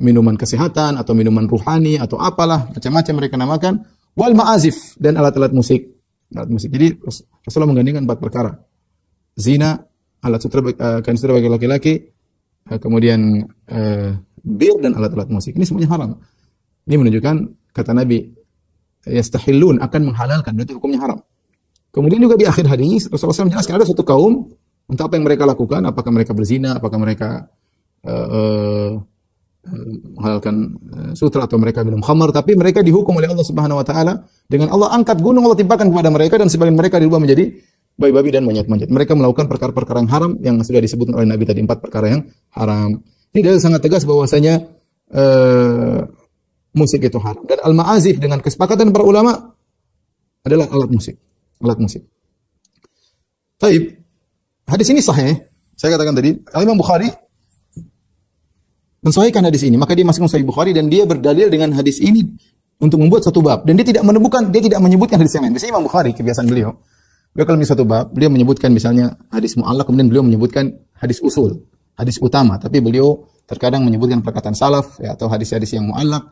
minuman kesehatan atau minuman ruhani atau apalah, macam-macam mereka namakan. Wal ma'azif, dan alat-alat musik. Jadi Rasulullah menggandingkan 4 perkara. Zina, alat sutra, kain sutra bagi laki-laki, kemudian bir dan alat-alat musik. Ini semuanya haram. Ini menunjukkan kata Nabi, yastahillun, akan menghalalkan, itu hukumnya haram. Kemudian juga di akhir hadis Rasulullah SAW menjelaskan ada suatu kaum, entah apa yang mereka lakukan, apakah mereka berzina, apakah mereka menghalalkan sutra, atau mereka minum khamar, tapi mereka dihukum oleh Allah Subhanahu wa taala dengan Allah angkat gunung, Allah timpakan kepada mereka, dan sebagian mereka dirubah menjadi babi-babi dan monyet-monyet. Mereka melakukan perkara-perkara yang haram yang sudah disebutkan oleh Nabi tadi, 4 perkara yang haram. Ini dalil sangat tegas bahwasanya musik itu haram. Dan al-ma'azif dengan kesepakatan para ulama adalah alat musik. Taib. Hadis ini sahih. Saya katakan tadi, Imam Bukhari mensahihkan hadis ini, maka dia masuk Sahih Bukhari, dan dia berdalil dengan hadis ini untuk membuat satu bab, dan dia tidak menyebutkan hadis yang lain. Biasanya Imam Bukhari, kebiasaan beliau kalau misalnya satu bab, beliau menyebutkan misalnya hadis mu'allaq, kemudian beliau menyebutkan hadis usul, hadis utama, tapi beliau terkadang menyebutkan perkataan salaf ya, atau hadis-hadis yang mu'allaq.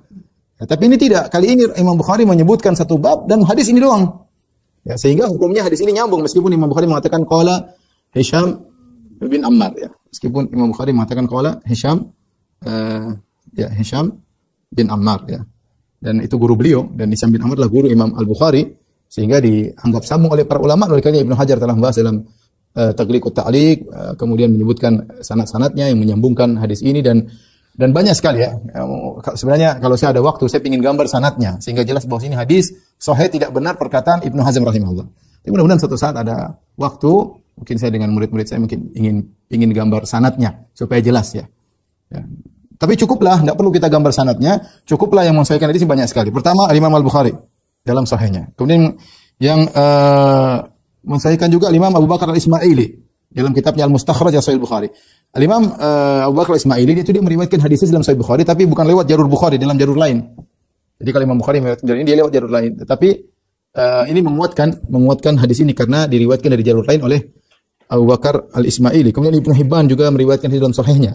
Ya, tapi ini tidak. Kali ini Imam Bukhari menyebutkan satu bab dan hadis ini doang. Ya, sehingga hukumnya hadis ini nyambung, meskipun Imam Bukhari mengatakan qala Hisham bin Ammar ya. Meskipun Imam Bukhari mengatakan qala Hisham bin Ammar ya. Dan itu guru beliau, dan Hisham bin Ammar adalah guru Imam Al-Bukhari, sehingga dianggap sambung oleh para ulama. Oleh karena Ibnu Hajar telah membahas dalam Taghliqut Ta'liq, kemudian menyebutkan sanad-sanadnya yang menyambungkan hadis ini, dan banyak sekali ya. Sebenarnya kalau saya ada waktu, saya ingin gambar sanadnya sehingga jelas bahwa ini hadis sahih, tidak benar perkataan Ibnu Hazm rahimahullah. Tapi mudah-mudahan suatu saat ada waktu, mungkin saya dengan murid-murid saya mungkin ingin gambar sanadnya supaya jelas ya. Ya. Tapi cukuplah, tidak perlu kita gambar sanadnya, cukuplah yang mensahihkan hadis banyak sekali. Pertama, Imam Al-Bukhari dalam sahihnya. Kemudian yang mensahihkan juga Imam Abu Bakar Al-Ismaili dalam kitabnya Al-Mustakhraj Sahih Bukhari. Imam Abu Bakar Al-Ismaili itu dia meriwayatkan hadisnya dalam Sahih Bukhari, tapi bukan lewat jalur Bukhari, dalam jalur lain. Jadi kalau Imam Bukhari meriwayatkan jalur ini, dia lewat jalur lain. Tetapi ini menguatkan hadis ini karena diriwayatkan dari jalur lain oleh Abu Bakar Al-Ismaili. Kemudian Ibnu Hibban juga meriwayatkan hadis dalam sahihnya.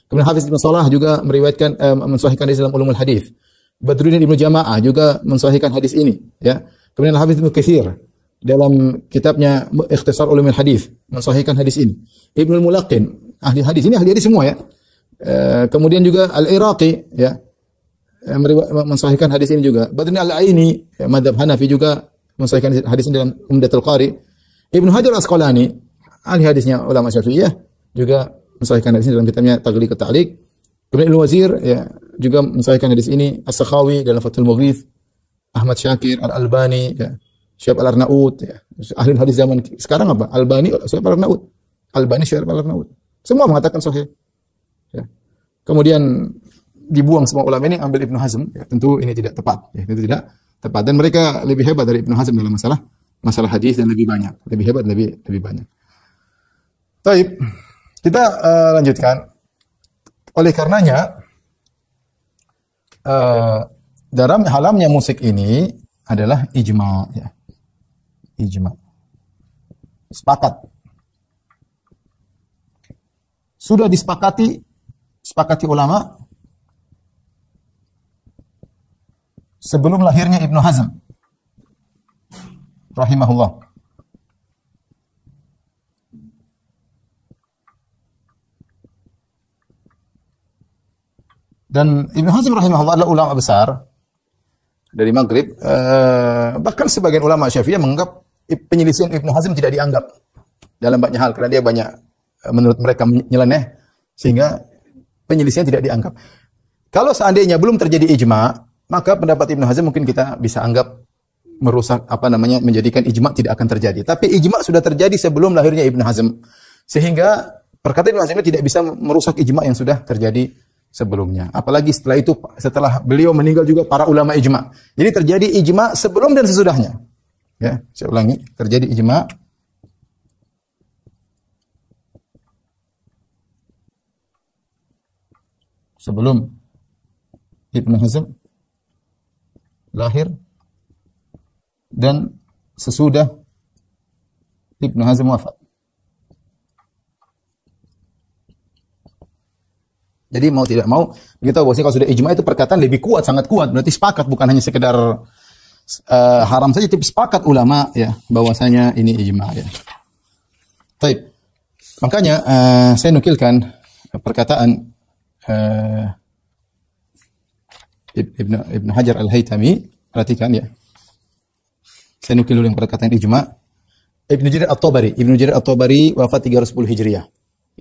Kemudian Hafiz Ibn Salah juga meriwayatkan mensahihkan hadis dalam Ulumul Hadis. Badruddin Ibnu Jamaah juga mensahihkan hadis ini, ya. Kemudian Hafiz Ibnu Katsir dalam kitabnya Ikhtisar Ulumul Hadis mensahihkan hadis ini. Ibnu Mulaqin, ahli hadis ini ahli hadis semua ya. Kemudian juga Al-Iraqi ya mensahihkan hadis ini juga. Badruddin Al-Aini, ya, mazhab Hanafi juga mensahihkan hadis ini dalam Umdatul Qari. Ibnu Hajar Asqalani, ahli hadisnya ulama Syafi'iyah, juga mensahihkan hadis ini dalam kitabnya Taghliqut Ta'liq. Kemudian Ibnu Wazir ya juga mensahihkan hadis ini, As-Sakhawi dalam Fathul Mughith, Ahmad Syakir, Al-Albani ya, Syekh Al-Arnaud ya. Ahli hadis zaman sekarang apa? Albani, Syekh Al-Arnaud. Albani, Syekh Al-Arnaud. Semua mengatakan sahih. Ya. Kemudian dibuang semua ulama ini, ambil Ibnu Hazm ya, tentu ini tidak tepat ya, itu tidak tepat, dan mereka lebih hebat dari Ibnu Hazm dalam masalah hadis, dan lebih banyak, lebih hebat, lebih banyak. Baik. Kita lanjutkan. Oleh karenanya dalam haramnya musik ini adalah ijma ya. Ijma. Sepakat. Sudah disepakati ulama sebelum lahirnya Ibnu Hazm rahimahullah. Dan Ibnu Hazm rahimahullah adalah ulama besar dari Maghrib. Bahkan sebagian ulama Syafi'iyah menganggap penyelisihan Ibnu Hazm tidak dianggap dalam banyak hal, karena dia banyak menurut mereka nyeleneh, sehingga penyelisihan tidak dianggap. Kalau seandainya belum terjadi ijma, maka pendapat Ibnu Hazm mungkin kita bisa anggap merusak menjadikan ijma tidak akan terjadi. Tapi ijma sudah terjadi sebelum lahirnya Ibnu Hazm, sehingga perkataan Ibnu Hazm tidak bisa merusak ijma yang sudah terjadi sebelumnya. Apalagi setelah beliau meninggal juga para ulama ijma. Jadi terjadi ijma sebelum dan sesudahnya. Ya, saya ulangi, terjadi ijma sebelum Ibnu Hazm lahir dan sesudah Ibnu Hazm wafat. Jadi mau tidak mau kita bahwasanya kalau sudah ijma itu perkataan lebih kuat, sangat kuat. Berarti sepakat, bukan hanya sekedar haram saja, tapi sepakat ulama ya bahwasanya ini ijma ya. Baik. Makanya saya nukilkan perkataan Ibnu Hajar Al-Haytami, perhatikan ya. Saya nukil dulu yang perkataan ijma. Ibnu Jarir At-Tabari wafat 310 Hijriah.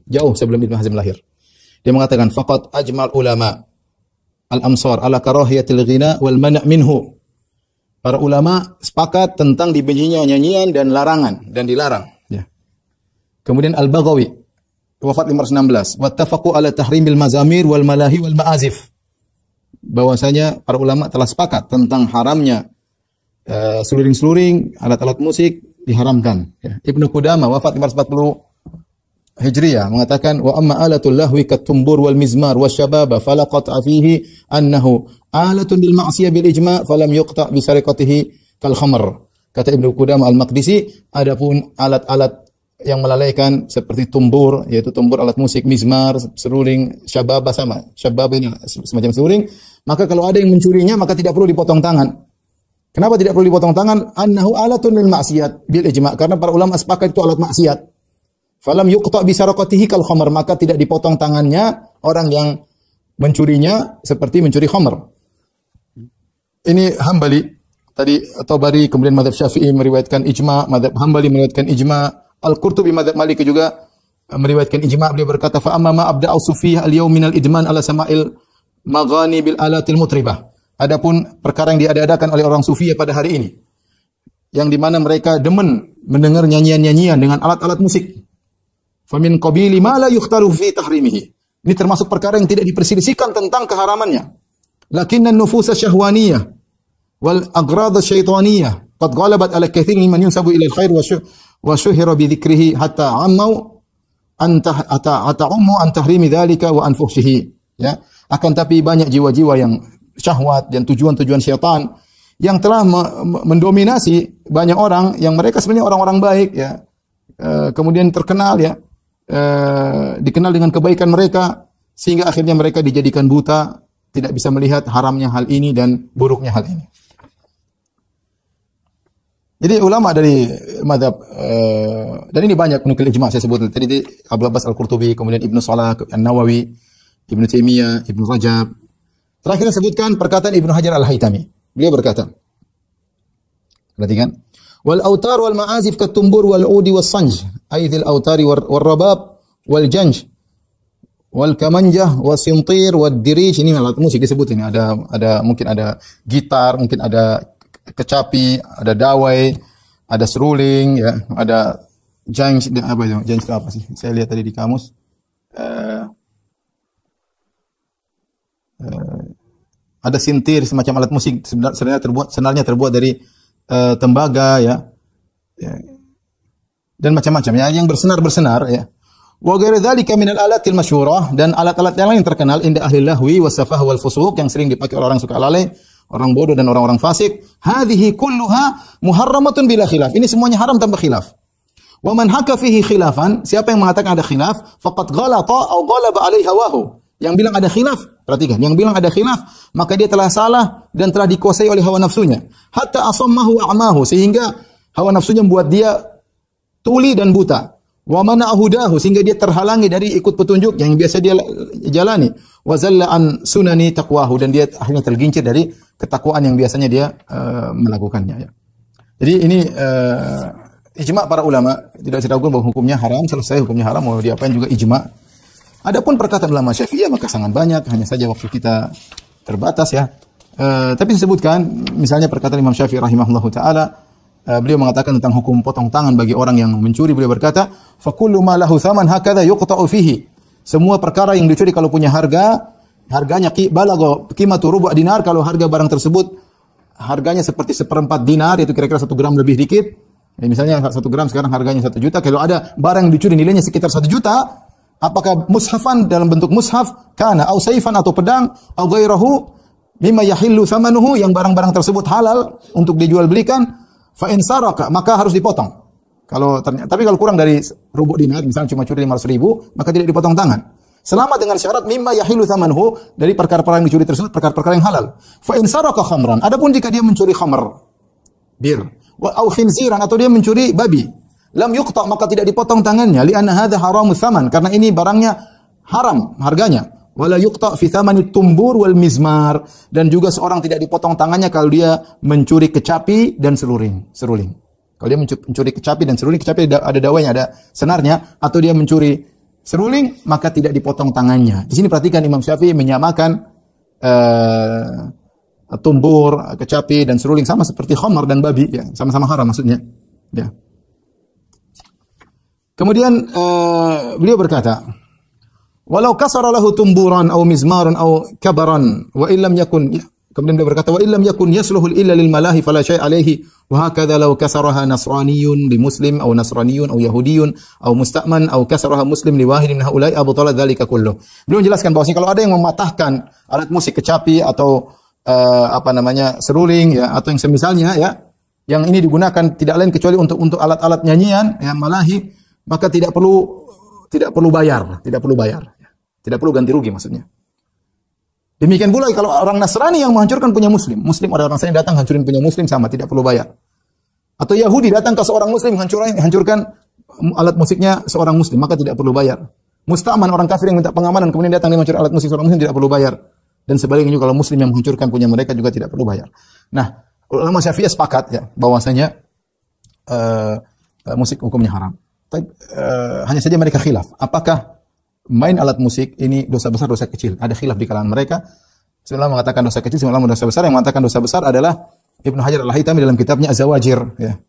Jauh sebelum Ibnu Hazm lahir. Dia mengatakan faqat ajmal ulama al-amsar ala karahiyatil ghina wal man' minhu. Para ulama sepakat tentang dibencinya nyanyian dan larangan dan dilarang ya. Kemudian Al-Baghawi wafat 516, wattafaqu ala tahrimil mazamir wal malahi wal ma'azif. Bahwasanya para ulama telah sepakat tentang haramnya seluring-seluring, alat-alat musik diharamkan ya. Ibnu Qudamah wafat 540 Hijriyah mengatakan wa amma alatul lahwi katumbur wal mizmar wasyababa fala qat'a fihi annahu alatun bil ma'siyah bil ijma' falam yuqta' bi sariqatihi kal khamr. Kata Ibnu Qudamah Al-Maqdisi, adapun alat-alat yang melalaikan seperti tumbur, yaitu tumbur alat musik, mizmar, seruling, syababa sama. Syababa ini semacam seruling, maka kalau ada yang mencurinya maka tidak perlu dipotong tangan. Kenapa tidak perlu dipotong tangan? Annahu alatun lil ma'siyat bil ijma', karena para ulama sepakat itu alat maksiat. Falam yuqta' bi saraqatihi kal khamr, maka tidak dipotong tangannya orang yang mencurinya seperti mencuri khamr. Ini Hambali, tadi Tabari, kemudian mazhab Syafi'i meriwayatkan ijma', mazhab Hambali meriwayatkan ijma', Al-Qurtubi mazhab Maliki juga meriwayatkan ijma'. Beliau berkata fa amma ma abda'u sufiyah al-yawm min al-idman ala sama'il maghani bil alatil mutribah. Adapun perkara yang diadakan oleh orang sufiyah pada hari ini, yang di mana mereka demen mendengar nyanyian-nyanyian dengan alat-alat musik. Famin qabili ma la yukhtalu fi tahrimihi. Ini termasuk perkara yang tidak diperselisihkan tentang keharamannya. Lakinna an-nufus syahwaniyah wal aghrad syaitaniyah qad ghalabat ala katsirin mimman yunsabu ila al-khair wa syuhira bi dzikrihi hatta ammu an tahrimi dzalika wa an fuhshihi. Ya, akan tapi banyak jiwa-jiwa yang syahwat dan tujuan-tujuan syaitan yang telah mendominasi banyak orang yang mereka sebenarnya orang-orang baik ya. Kemudian terkenal ya, dikenal dengan kebaikan mereka sehingga akhirnya mereka dijadikan buta, tidak bisa melihat haramnya hal ini dan buruknya hal ini. Jadi ulama dari mazhab dan ini banyak penukil ijma' saya sebut tadi Abu Abbas Al-Qurtubi, kemudian Ibnu Salah, An-Nawawi, Ibnu Taimiyah, Ibnu Rajab. Terakhir sebutkan perkataan Ibnu Hajar Al-Haytami. Beliau berkata, perhatikan, wal autar wal ma'azif katumbur wal udi was sanj, aidil autari wal rabab wal janj wal kamanjah was sintir wad dirij. Ini alat musik disebut ini. Ada mungkin ada gitar, mungkin ada kecapi, ada dawai, ada seruling ya, ada janj, apa itu? Janj itu apa sih? Saya lihat tadi di kamus. Ada sintir, semacam alat musik sebenarnya terbuat dari tembaga ya. Dan macam-macam ya, yang bersenar ya. Wa ghairu dzalika min al-alatil masyhurah, dan alat-alat yang lain terkenal inda ahli lahwi wasafah wal fusuq, yang sering dipakai oleh orang suka lalai, orang bodoh dan orang-orang fasik. Hadhihi kulluha muharramatun bila khilaf. Ini semuanya haram tanpa khilaf. Wa man haka fihi khilafan, siapa yang mengatakan ada khilaf, faqad ghalata aw ghalaba alaihi hawahu. Yang bilang ada khilaf, perhatikan, yang bilang ada khilaf, maka dia telah salah dan telah dikuasai oleh hawa nafsunya. Hatta asammahu wa a'mahu, sehingga hawa nafsunya membuat dia tuli dan buta. Wa mana'ahu dahu, sehingga dia terhalangi dari ikut petunjuk yang biasa dia jalani. Wa zalla an sunani taqwahu, dan dia akhirnya tergincir dari ketakwaan yang biasanya dia melakukannya ya. Jadi ini ijma' para ulama, tidak diragukan bahwa hukumnya haram, selesai hukumnya haram, mau diapain juga ijma'. Adapun perkataan ulama Syafi'iyah maka sangat banyak, hanya saja waktu kita terbatas ya. Tapi disebutkan misalnya perkataan Imam Syafi'i rahimahullahu taala, beliau mengatakan tentang hukum potong tangan bagi orang yang mencuri. Beliau berkata, "Fa kullu ma lahu thaman hakadha yuqta'u fihi." Semua perkara yang dicuri kalau punya harga, harganya balagha qimatu rubu' dinar, kalau harga barang tersebut harganya seperti 1/4 dinar, yaitu kira-kira 1 gram lebih dikit. Ya, misalnya 1 gram sekarang harganya 1 juta, kalau ada barang yang dicuri nilainya sekitar 1 juta, Apakah mushafan dalam bentuk mushaf, kana au saifan atau pedang, au ghairahu mimma yahillu thamanuhu, yang barang-barang tersebut halal untuk dijual belikan, fa in saraka, maka harus dipotong. Kalau ternyata, tapi kalau kurang dari rubu dinar, misalnya cuma curi 500.000, maka tidak dipotong tangan. Selama dengan syarat mimma yahillu thamanuhu, dari perkara-perkara yang dicuri tersebut perkara-perkara yang halal. Fa in saraka khamran, adapun jika dia mencuri khamr, bir, wa au khinziran, atau dia mencuri babi, lam yuqta, maka tidak dipotong tangannya, li'anna hadza haramus tsaman, karena ini barangnya haram harganya. Wala yuqta fi tsamani tumbur wal mizmar, dan juga seorang tidak dipotong tangannya kalau dia mencuri kecapi dan seruling. Kalau dia mencuri kecapi dan seruling, kecapi ada dawanya, ada senarnya, atau dia mencuri seruling, maka tidak dipotong tangannya. Di sini perhatikan Imam Syafi'i menyamakan tumbur, kecapi dan seruling sama seperti khamar dan babi, ya, sama-sama haram maksudnya. Ya. Kemudian beliau berkata, walau kasara lahu tumburan aw mizmaran aw kabaran wa illam yakun, kemudian beliau berkata, wa illam yakun yasluhu illa lil malahi fala syai' alayhi wa hakadha law kasaraha nasraniyun li muslim aw nasraniyun aw yahudiyun aw musta'man aw kasaraha muslim li wahidin min haula'i abtala dzalika kullu. Beliau menjelaskan bahwasanya kalau ada yang mematahkan alat musik kecapi atau seruling, ya, atau yang semisalnya, ya, yang ini digunakan tidak lain kecuali untuk alat-alat nyanyian, ya, malahi, maka tidak perlu bayar, tidak perlu ganti rugi maksudnya. Demikian pula kalau orang Nasrani yang menghancurkan punya Muslim ada orang Nasrani datang hancurin punya Muslim, sama, tidak perlu bayar. Atau Yahudi datang ke seorang Muslim hancurkan alat musiknya seorang Muslim, maka tidak perlu bayar. Musta'man, orang kafir yang minta pengamanan kemudian datang dia menghancurkan alat musik seorang Muslim, tidak perlu bayar. Dan sebaliknya juga kalau Muslim yang menghancurkan punya mereka juga tidak perlu bayar. Nah, ulama Syafi'iyah sepakat, ya, bahwasanya musik hukumnya haram. Tapi, hanya saja mereka khilaf. Apakah main alat musik ini dosa besar, dosa kecil? Ada khilaf di kalangan mereka. Sebenarnya mengatakan dosa kecil, sebenarnya dosa besar. Yang mengatakan dosa besar adalah Ibnu Hajar Al-Haytami dalam kitabnya Az-Zawajir. Ya.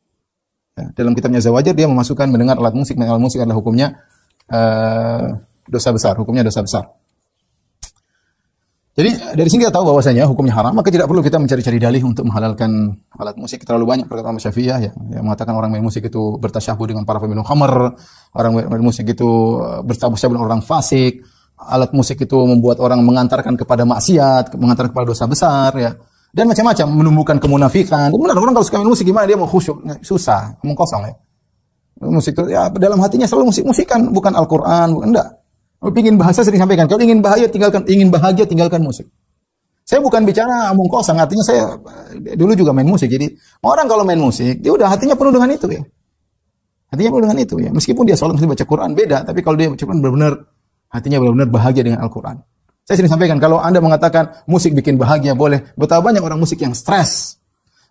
Dalam kitabnya Az-Zawajir dia memasukkan mendengar alat musik. Alat musik adalah hukumnya dosa besar. Hukumnya dosa besar. Jadi dari sini kita tahu bahwasanya hukumnya haram, maka tidak perlu kita mencari-cari dalih untuk menghalalkan alat musik. Terlalu banyak perkataan Syafi'iyah, ya, yang mengatakan orang main musik itu bertasyabuh dengan para peminum khamr, orang main musik itu bertasyabuh dengan orang fasik, alat musik itu membuat orang mengantarkan kepada maksiat, mengantarkan kepada dosa besar, ya, dan macam-macam, menumbuhkan kemunafikan. Benar, orang kalau suka main musik gimana dia mau khusyuk? Susah, ngomong kosong, ya. Musik itu, ya, dalam hatinya selalu musik-musikan, bukan Al-Quran, bukan, enggak. Ingin bahasa sering sampaikan. Kalau ingin bahagia tinggalkan musik. Saya bukan bicara omong kosong, artinya saya dulu juga main musik. Jadi orang kalau main musik, dia udah hatinya penuh dengan itu, ya. Hatinya penuh dengan itu, ya. Meskipun dia sholat, mesti baca Quran, beda. Tapi kalau dia baca Quran benar-benar hatinya benar-benar bahagia dengan Al-Quran. Saya sering sampaikan, kalau Anda mengatakan musik bikin bahagia, boleh. Betapa banyak orang musik yang stres.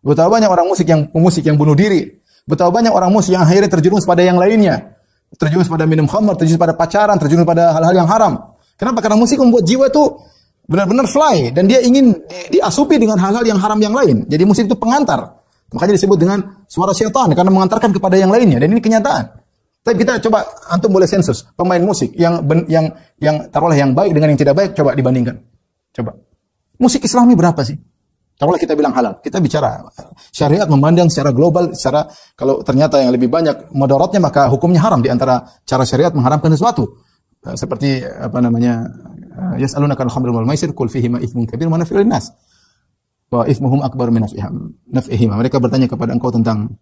Betapa banyak orang musik yang bunuh diri. Betapa banyak orang musik yang akhirnya terjerumus pada yang lainnya. Terjerumus pada minum khamr, terjerumus pada pacaran, terjerumus pada hal-hal yang haram. Kenapa? Karena musik membuat jiwa itu benar-benar fly, dan dia ingin diasupi dengan hal-hal yang haram yang lain. Jadi musik itu pengantar. Makanya disebut dengan suara syaitan, karena mengantarkan kepada yang lainnya, dan ini kenyataan. Tapi kita coba, antum boleh sensus pemain musik yang taruhlah yang baik dengan yang tidak baik, coba dibandingkan. Coba. Musik Islami berapa sih? Taruhlah kita bilang halal, kita bicara syariat memandang secara global, secara kalau ternyata yang lebih banyak mudaratnya maka hukumnya haram, di antara cara syariat mengharamkan sesuatu. Seperti yas'alunaka al-khamri wal maisir qul fihima itsmun kabir wa nafi'un nas wa itsmuhum akbar min naf'ihima. Mereka bertanya kepada engkau tentang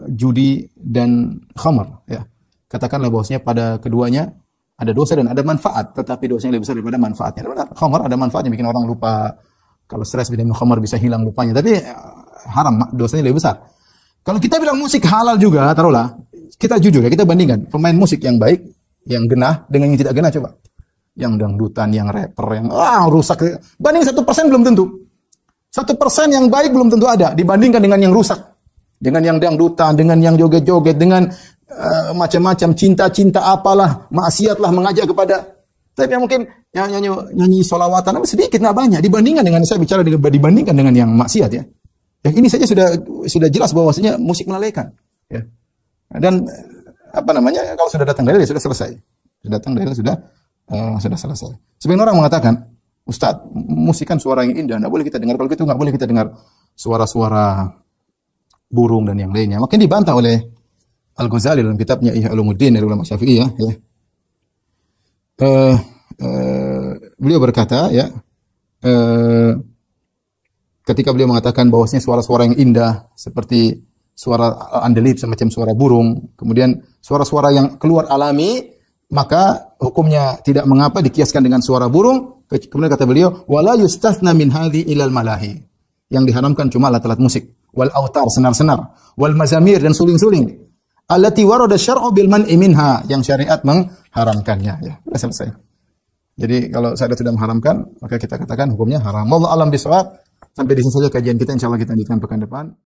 judi dan khamr, ya. Katakanlah bahwasanya pada keduanya ada dosa dan ada manfaat, tetapi dosanya lebih besar daripada manfaatnya. Benar, khamr ada manfaatnya, bikin orang lupa. Kalau stres minum khamr bisa hilang lupanya, tapi haram, dosanya lebih besar. Kalau kita bilang musik halal juga, taruhlah, kita jujur, ya, kita bandingkan pemain musik yang baik, yang genah dengan yang tidak genah, coba. Yang dangdutan, yang rapper, yang rusak. Banding 1% belum tentu. 1% yang baik belum tentu ada dibandingkan dengan yang rusak. Dengan yang dangdutan, dengan yang joget-joget, dengan macam-macam cinta-cinta apalah, maksiatlah mengajak kepada. Tapi yang mungkin yang nyanyi solawatan sedikit, nggak banyak dibandingkan dengan, saya bicara dibandingkan dengan yang maksiat, ya. Yang ini saja sudah jelas bahwasanya musik melalaikan, ya. Dan kalau sudah datang dalil sudah selesai. Sudah datang dalil sudah selesai. Sebagian orang mengatakan, Ustaz, musik kan suara yang indah, nggak boleh kita dengar. Kalau gitu nggak boleh kita dengar suara-suara burung dan yang lainnya. Makin dibantah oleh Al-Ghazali dalam kitabnya Ihya Ulumuddin dari ulama Syafi'iyah, ya. eh, beliau berkata ya, eh, ketika beliau mengatakan bahwasanya suara-suara yang indah seperti suara andelip semacam suara burung, kemudian suara-suara yang keluar alami, maka hukumnya tidak mengapa dikiaskan dengan suara burung. Kemudian kata beliau, wala yustathna min hadhi ilal malahi. Yang diharamkan cuma alat-alat musik, wal autar, senar-senar, wal mazamir, dan suling-suling. Allati warada syar'u bil man'i minha, yang syariat mengharamkannya. Ya, sudah selesai. Jadi kalau syariat sudah mengharamkan, maka kita katakan hukumnya haram. Wallahu a'lam bishawab. Sampai di sini saja kajian kita, insyaallah kita lanjutkan pekan depan.